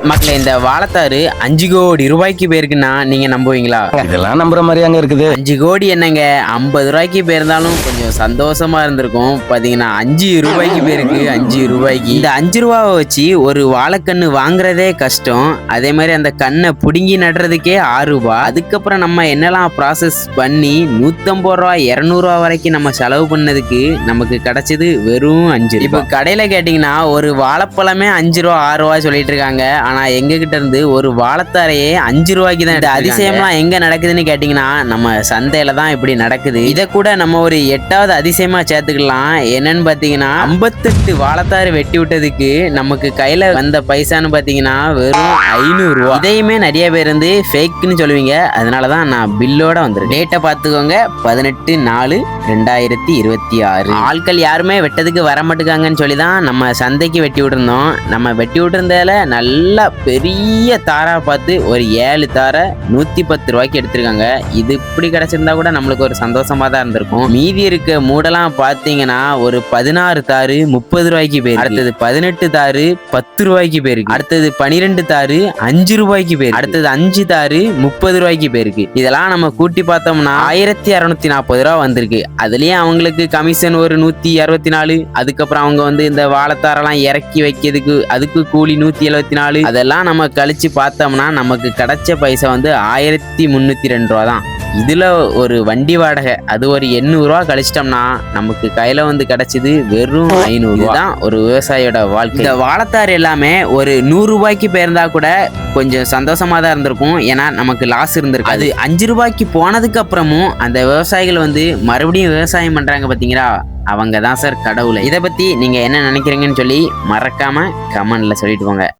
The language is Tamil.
மக்களே, இந்த வாழைத்தாரு 5 கோடி ரூபாய்க்கு போயிருக்குன்னா நீங்க நம்புவீங்களா? இதெல்லாம் நம்புற மாதிரி அங்க இருக்குது. 5 கோடி என்னங்க, 50 ரூபாய்க்கு போயிருந்தாலும் கொஞ்சம் சந்தோஷமா இருந்திருக்கும். பாத்தீங்கன்னா 5 ரூபாய்க்கு போயிருக்கு. 5 ரூபாய்க்கு இந்த 5 ரூபாவை வச்சு ஒரு வாழைக்கண்ணு வாங்குறதே கஷ்டம். அதே மாதிரி அந்த கண்ணை புடுங்கி நடுறதுக்கே 6 ரூபாய். அதுக்கப்புறம் நம்ம என்னெல்லாம் ப்ராசஸ் பண்ணி 150 ரூபா 200 ரூபா வரைக்கும் நம்ம செலவு பண்ணதுக்கு நமக்கு கிடைச்சது வெறும் 5. இப்போ கடையில கேட்டீங்கன்னா ஒரு வாழைப்பழமே 5 ரூபா 6 ரூபா சொல்லிட்டு இருக்காங்க. ஆனா எங்க கிட்ட இருந்து ஒரு வாழைத்தாரையே 5 ரூபாய்க்கு தான். இந்த அதிசயம்லாம் எங்க நடக்குதுன்னு கேட்டீங்கன்னா நம்ம சந்தையில தான் இப்படி நடக்குது. இதை கூட நம்ம ஒரு 8வது அதிசயமா சேர்த்துக்கலாம். என்னன்னு பாத்தீங்கன்னா 58 வாழைத்தாறு வெட்டி விட்டதுக்கு நமக்கு கையில வந்த பைசான்னு பாத்தீங்கன்னா வெறும் 500 ரூபா. இதையுமே நிறைய பேர் வந்து ஃபேக்னு சொல்லுவீங்க. அதனாலதான் நான் பில்லோட வந்துருக்கேன். டேட்டை பார்த்துக்கோங்க, 18/4/2026. ஆட்கள் யாருமே வெட்டதுக்கு வர மாட்டேங்காங்கன்னு சொல்லி தான் நம்ம சந்தைக்கு வெட்டி விட்டுருந்தோம். நம்ம வெட்டி விட்டுருந்தால நல்லா பெரிய தாரா பார்த்து ஒரு 7 தாரை 110 ரூபாய்க்கு எடுத்திருக்காங்க. இது இப்படி கிடைச்சிருந்தா கூட நம்மளுக்கு ஒரு சந்தோஷமா தான் இருந்திருக்கும். மீதி இருக்க மூடெல்லாம் பார்த்தீங்கன்னா ஒரு 16 தாரு 30 ரூபாய்க்கு போயிருக்கு. அடுத்தது 18 தாரு 10 ரூபாய்க்கு போயிருக்கு. அடுத்தது 12 தாரு 5 ரூபாய்க்கு போயிருக்கு. அடுத்தது 5 தாரு 30 ரூபாய்க்கு போயிருக்கு. இதெல்லாம் நம்ம கூட்டி பார்த்தோம்னா 1640 ரூபா வந்திருக்கு. அதுலயும் அவங்களுக்கு கமிஷன் ஒரு 164. அதுக்கப்புறம் அவங்க வந்து இந்த வாழைத்தாரெல்லாம் இறக்கி வைக்கிறதுக்கு அதுக்கு கூலி 174. அதெல்லாம் நம்ம கழிச்சு பார்த்தோம்னா நமக்கு கிடைச்ச பைசா வந்து 1302 ரூபா தான். இதுல ஒரு வண்டி வாடகை அது ஒரு 800 ரூபா கழிச்சிட்டோம்னா நமக்கு கையில வந்து கிடைச்சது வெறும் 500 ரூபா தான் ஒரு விவசாயியோட வாழ்க்கை. இந்த வாழைத்தார் எல்லாமே ஒரு 100 ரூபாய்க்கு போயிருந்தா கூட கொஞ்சம் சந்தோஷமா தான் இருந்திருக்கும். ஏன்னா நமக்கு லாஸ் இருந்திருக்கு. அது 5 ரூபாய்க்கு போனதுக்கு அப்புறமும் அந்த விவசாயிகள் வந்து மறுபடியும் விவசாயம் பண்றாங்க பாத்தீங்களா, அவங்க தான் சார் கடவுளை. இதை பத்தி நீங்க என்ன நினைக்கிறீங்கன்னு சொல்லி மறக்காம கமெண்ட்ல சொல்லிட்டு போங்க.